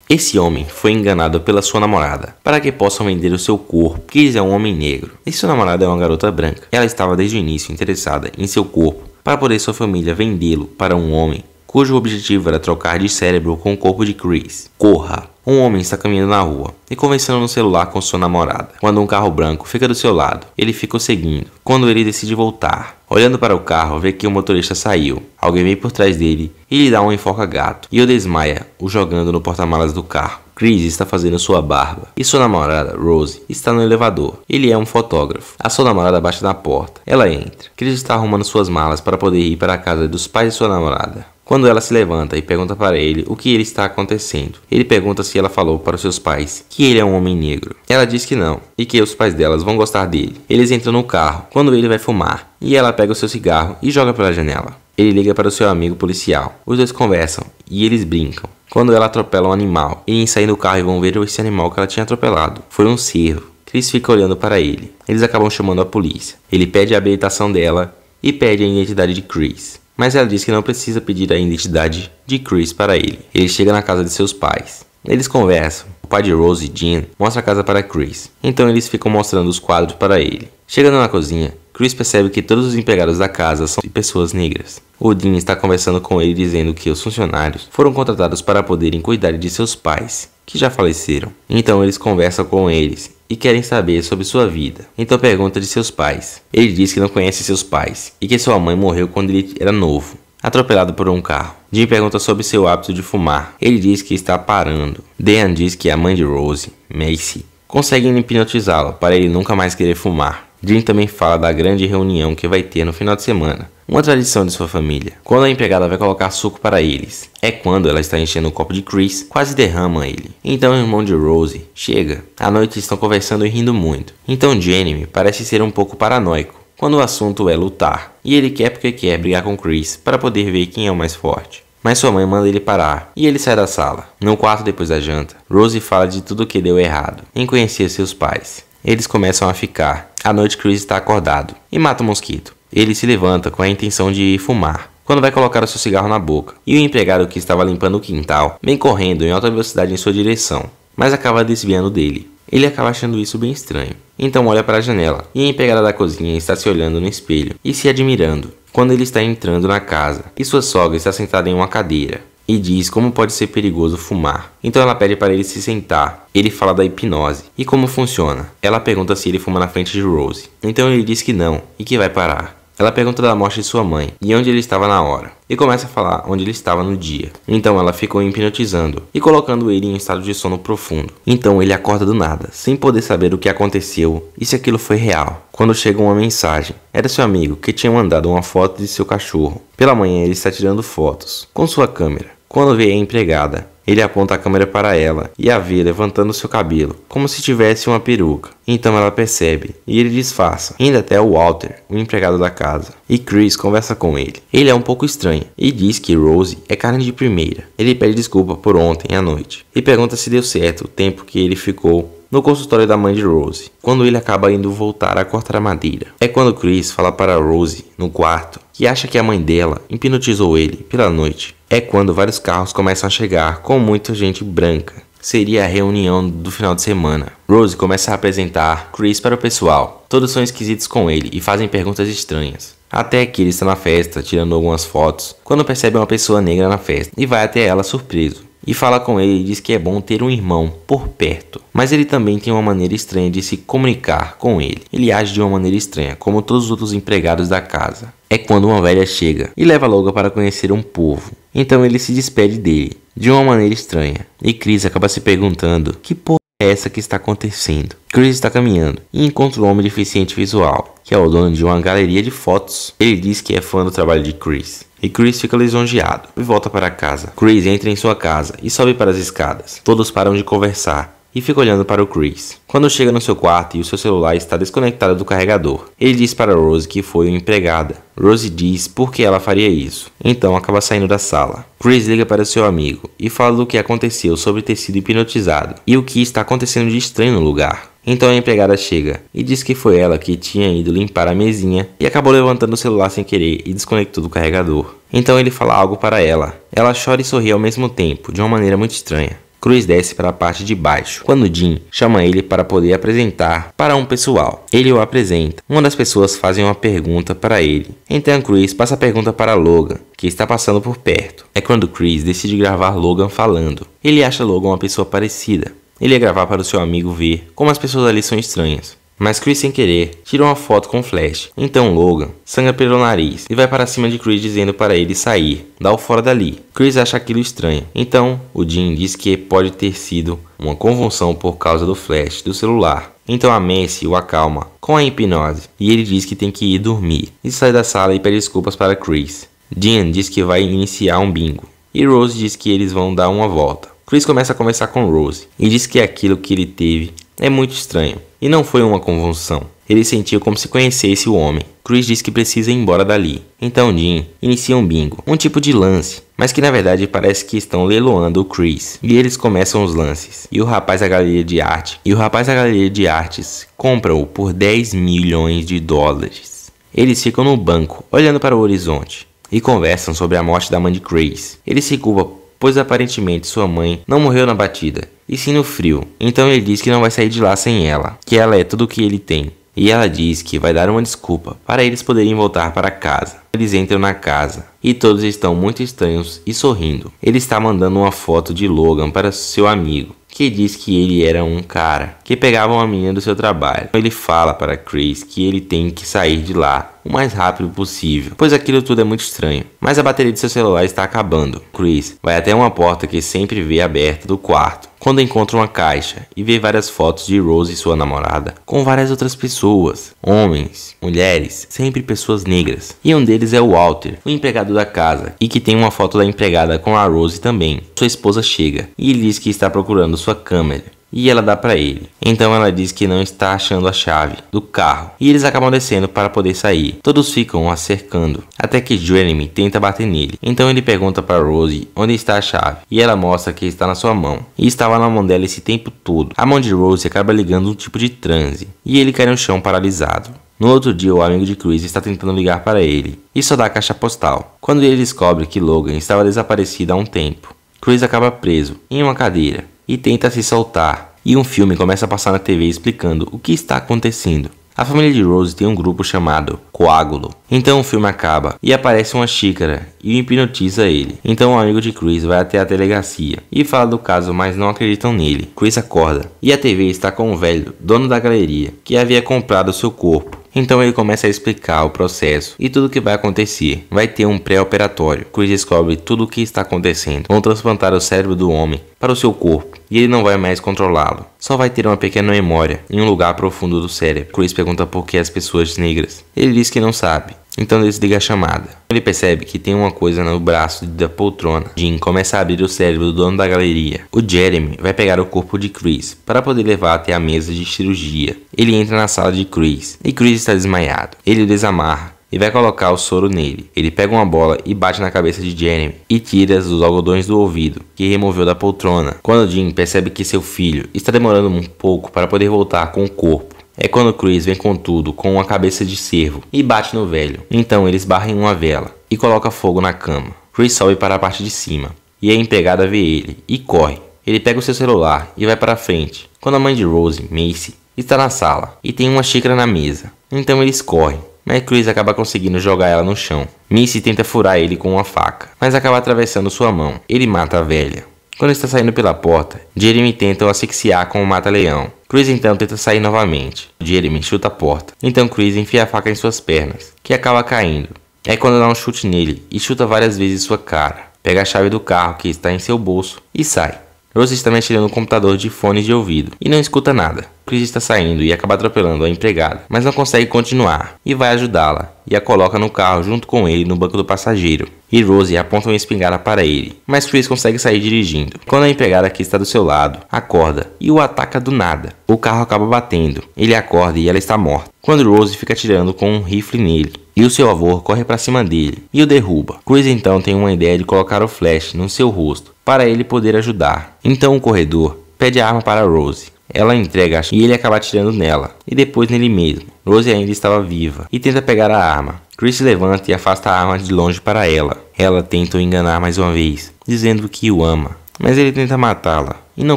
Esse homem foi enganado pela sua namorada para que possam vender o seu corpo. Chris é um homem negro e sua namorada é uma garota branca. Ela estava desde o início interessada em seu corpo para poder sua família vendê-lo para um homem cujo objetivo era trocar de cérebro com o corpo de Chris. Corra! Um homem está caminhando na rua e conversando no celular com sua namorada, quando um carro branco fica do seu lado. Ele fica o seguindo. Quando ele decide voltar, olhando para o carro, vê que o motorista saiu. Alguém vem por trás dele e lhe dá um enforca-gato e o desmaia, o jogando no porta-malas do carro. Chris está fazendo sua barba e sua namorada, Rose, está no elevador. Ele é um fotógrafo. A sua namorada bate na porta. Ela entra. Chris está arrumando suas malas para poder ir para a casa dos pais de sua namorada. Quando ela se levanta e pergunta para ele o que ele está acontecendo. Ele pergunta se ela falou para os seus pais que ele é um homem negro. Ela diz que não e que os pais delas vão gostar dele. Eles entram no carro quando ele vai fumar e ela pega o seu cigarro e joga pela janela. Ele liga para o seu amigo policial. Os dois conversam e eles brincam. Quando ela atropela um animal, eles saem do carro e vão ver esse animal que ela tinha atropelado. Foi um cervo. Chris fica olhando para ele. Eles acabam chamando a polícia. Ele pede a habilitação dela e pede a identidade de Chris. Mas ela diz que não precisa pedir a identidade de Chris para ele. Ele chega na casa de seus pais. Eles conversam. O pai de Rose, Jean, mostra a casa para Chris. Então eles ficam mostrando os quadros para ele. Chegando na cozinha, Chris percebe que todos os empregados da casa são pessoas negras. O Dean está conversando com ele dizendo que os funcionários foram contratados para poderem cuidar de seus pais, que já faleceram. Então eles conversam com eles e querem saber sobre sua vida. Então pergunta de seus pais. Ele diz que não conhece seus pais e que sua mãe morreu quando ele era novo, atropelado por um carro. Jim pergunta sobre seu hábito de fumar. Ele diz que está parando. Dean diz que a mãe de Rose, Macy, consegue hipnotizá-lo para ele nunca mais querer fumar. Jim também fala da grande reunião que vai ter no final de semana, uma tradição de sua família. Quando a empregada vai colocar suco para eles, é quando ela está enchendo o copo de Chris, quase derrama ele. Então o irmão de Rose chega. À noite estão conversando e rindo muito. Então Jeremy parece ser um pouco paranoico quando o assunto é lutar, e ele quer porque quer brigar com Chris para poder ver quem é o mais forte. Mas sua mãe manda ele parar, e ele sai da sala. No quarto depois da janta, Rose fala de tudo que deu errado em conhecer seus pais. Eles começam a ficar. À noite Chris está acordado e mata o mosquito. Ele se levanta com a intenção de fumar, quando vai colocar o seu cigarro na boca. E o empregado que estava limpando o quintal vem correndo em alta velocidade em sua direção, mas acaba desviando dele. Ele acaba achando isso bem estranho. Então olha para a janela e a empregada da cozinha está se olhando no espelho e se admirando quando ele está entrando na casa e sua sogra está sentada em uma cadeira e diz como pode ser perigoso fumar. Então ela pede para ele se sentar. Ele fala da hipnose e como funciona. Ela pergunta se ele fuma na frente de Rose. Então ele diz que não e que vai parar. Ela pergunta da morte de sua mãe e onde ele estava na hora. E começa a falar onde ele estava no dia. Então ela ficou hipnotizando e colocando ele em um estado de sono profundo. Então ele acorda do nada, sem poder saber o que aconteceu e se aquilo foi real. Quando chega uma mensagem, era seu amigo que tinha mandado uma foto de seu cachorro. Pela manhã ele está tirando fotos com sua câmera. Quando vê a empregada, ele aponta a câmera para ela e a vê levantando seu cabelo, como se tivesse uma peruca. Então ela percebe e ele disfarça, indo até o Walter, o empregado da casa. E Chris conversa com ele. Ele é um pouco estranho e diz que Rose é carne de primeira. Ele pede desculpa por ontem à noite e pergunta se deu certo o tempo que ele ficou no consultório da mãe de Rose, quando ele acaba indo voltar a cortar a madeira. É quando Chris fala para Rose, no quarto, que acha que a mãe dela hipnotizou ele pela noite. É quando vários carros começam a chegar com muita gente branca. Seria a reunião do final de semana. Rose começa a apresentar Chris para o pessoal. Todos são esquisitos com ele e fazem perguntas estranhas. Até que ele está na festa, tirando algumas fotos, quando percebe uma pessoa negra na festa e vai até ela surpreso. E fala com ele e diz que é bom ter um irmão por perto. Mas ele também tem uma maneira estranha de se comunicar com ele. Ele age de uma maneira estranha, como todos os outros empregados da casa. É quando uma velha chega e leva Logan para conhecer um povo. Então ele se despede dele, de uma maneira estranha. E Chris acaba se perguntando, que porra é essa que está acontecendo? Chris está caminhando e encontra um homem deficiente visual, que é o dono de uma galeria de fotos. Ele diz que é fã do trabalho de Chris. E Chris fica lisonjeado e volta para casa. Chris entra em sua casa e sobe para as escadas. Todos param de conversar e fica olhando para o Chris. Quando chega no seu quarto e o seu celular está desconectado do carregador, ele diz para Rose que foi uma empregada. Rose diz por que ela faria isso. Então acaba saindo da sala. Chris liga para seu amigo e fala do que aconteceu sobre ter sido hipnotizado e o que está acontecendo de estranho no lugar. Então a empregada chega e diz que foi ela que tinha ido limpar a mesinha e acabou levantando o celular sem querer e desconectou do carregador. Então ele fala algo para ela. Ela chora e sorri ao mesmo tempo, de uma maneira muito estranha. Chris desce para a parte de baixo, quando Jim chama ele para poder apresentar para um pessoal. Ele o apresenta. Uma das pessoas faz uma pergunta para ele. Então Chris passa a pergunta para Logan, que está passando por perto. É quando Chris decide gravar Logan falando. Ele acha Logan uma pessoa parecida. Ele ia gravar para o seu amigo ver como as pessoas ali são estranhas. Mas Chris, sem querer, tira uma foto com flash. Então Logan sangra pelo nariz e vai para cima de Chris dizendo para ele sair, dá o fora dali. Chris acha aquilo estranho. Então o Jim diz que pode ter sido uma convulsão por causa do flash do celular. Então a Macy o acalma com a hipnose e ele diz que tem que ir dormir. E sai da sala e pede desculpas para Chris. Jim diz que vai iniciar um bingo e Rose diz que eles vão dar uma volta. Chris começa a conversar com Rose e diz que aquilo que ele teve é muito estranho. E não foi uma convulsão. Ele sentiu como se conhecesse o homem. Chris diz que precisa ir embora dali. Então Jim inicia um bingo, um tipo de lance, mas que na verdade parece que estão leiloando o Chris. E eles começam os lances. E o rapaz da galeria de artes compra-o por 10 milhões de dólares. Eles ficam no banco, olhando para o horizonte, e conversam sobre a morte da mãe de Chris. Ele se culpa, pois aparentemente sua mãe não morreu na batida, e sim no frio. Então ele diz que não vai sair de lá sem ela, que ela é tudo o que ele tem. E ela diz que vai dar uma desculpa para eles poderem voltar para casa. Eles entram na casa e todos estão muito estranhos e sorrindo. Ele está mandando uma foto de Logan para seu amigo, que diz que ele era um cara que pegava uma menina do seu trabalho. Ele fala para Chris que ele tem que sair de lá o mais rápido possível, pois aquilo tudo é muito estranho. Mas a bateria de seu celular está acabando. Chris vai até uma porta que sempre vê aberta do quarto, quando encontra uma caixa e vê várias fotos de Rose e sua namorada com várias outras pessoas, homens, mulheres, sempre pessoas negras. E um deles é o Walter, o empregado da casa, e que tem uma foto da empregada com a Rose também. Sua esposa chega e ele diz que está procurando sua câmera. E ela dá para ele. Então ela diz que não está achando a chave do carro. E eles acabam descendo para poder sair. Todos ficam a cercando, até que Jeremy tenta bater nele. Então ele pergunta para Rose onde está a chave. E ela mostra que está na sua mão. E estava na mão dela esse tempo todo. A mão de Rose acaba ligando um tipo de transe. E ele cai no chão paralisado. No outro dia, o amigo de Chris está tentando ligar para ele. E só dá a caixa postal. Quando ele descobre que Logan estava desaparecido há um tempo. Chris acaba preso em uma cadeira e tenta se soltar, e um filme começa a passar na TV explicando o que está acontecendo. A família de Rose tem um grupo chamado Coágulo. Então o filme acaba e aparece uma xícara e hipnotiza ele. Então o amigo de Chris vai até a delegacia e fala do caso, mas não acreditam nele. Chris acorda e a TV está com o velho, dono da galeria, que havia comprado seu corpo. Então ele começa a explicar o processo e tudo o que vai acontecer. Vai ter um pré-operatório. Chris descobre tudo o que está acontecendo. Vão transplantar o cérebro do homem para o seu corpo e ele não vai mais controlá-lo. Só vai ter uma pequena memória em um lugar profundo do cérebro. Chris pergunta por que as pessoas negras. Ele diz que não sabe. Então desliga a chamada. Ele percebe que tem uma coisa no braço da poltrona. Jim começa a abrir o cérebro do dono da galeria. O Jeremy vai pegar o corpo de Chris para poder levar até a mesa de cirurgia. Ele entra na sala de Chris e Chris está desmaiado. Ele o desamarra e vai colocar o soro nele. Ele pega uma bola e bate na cabeça de Jeremy e tira os algodões do ouvido que removeu da poltrona. Quando Jim percebe que seu filho está demorando um pouco para poder voltar com o corpo, é quando Chris vem com tudo, com uma cabeça de cervo, e bate no velho. Então eles barram uma vela e coloca fogo na cama. Chris sobe para a parte de cima e a empregada vê ele e corre. Ele pega o seu celular e vai para frente, quando a mãe de Rose, Macy, está na sala e tem uma xícara na mesa. Então eles correm, mas Chris acaba conseguindo jogar ela no chão. Macy tenta furar ele com uma faca, mas acaba atravessando sua mão. Ele mata a velha. Quando está saindo pela porta, Jeremy tenta o asfixiar com o mata-leão. Chris então tenta sair novamente. Jeremy chuta a porta. Então Chris enfia a faca em suas pernas, que acaba caindo. É quando dá um chute nele e chuta várias vezes sua cara. Pega a chave do carro que está em seu bolso e sai. Rose está mexendo no computador de fones de ouvido e não escuta nada. Chris está saindo e acaba atropelando a empregada, mas não consegue continuar e vai ajudá-la e a coloca no carro junto com ele no banco do passageiro. E Rose aponta uma espingarda para ele, mas Chris consegue sair dirigindo. Quando a empregada que está do seu lado acorda e o ataca do nada, o carro acaba batendo. Ele acorda e ela está morta. Quando Rose fica atirando com um rifle nele, e o seu avô corre para cima dele e o derruba. Chris então tem uma ideia de colocar o flash no seu rosto para ele poder ajudar. Então o corredor pede a arma para Rose. Ela entrega e ele acaba atirando nela e depois nele mesmo. Rose ainda estava viva e tenta pegar a arma. Chris se levanta e afasta a arma de longe para ela. Ela tenta o enganar mais uma vez, dizendo que o ama, mas ele tenta matá-la e não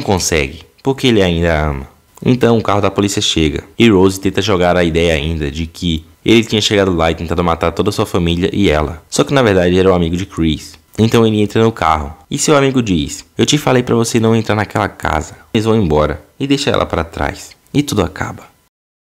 consegue, porque ele ainda a ama. Então o carro da polícia chega e Rose tenta jogar a ideia ainda de que ele tinha chegado lá e tentado matar toda a sua família e ela. Só que na verdade era o amigo de Chris. Então ele entra no carro e seu amigo diz: eu te falei pra você não entrar naquela casa. Eles vão embora e deixa ela pra trás. E tudo acaba.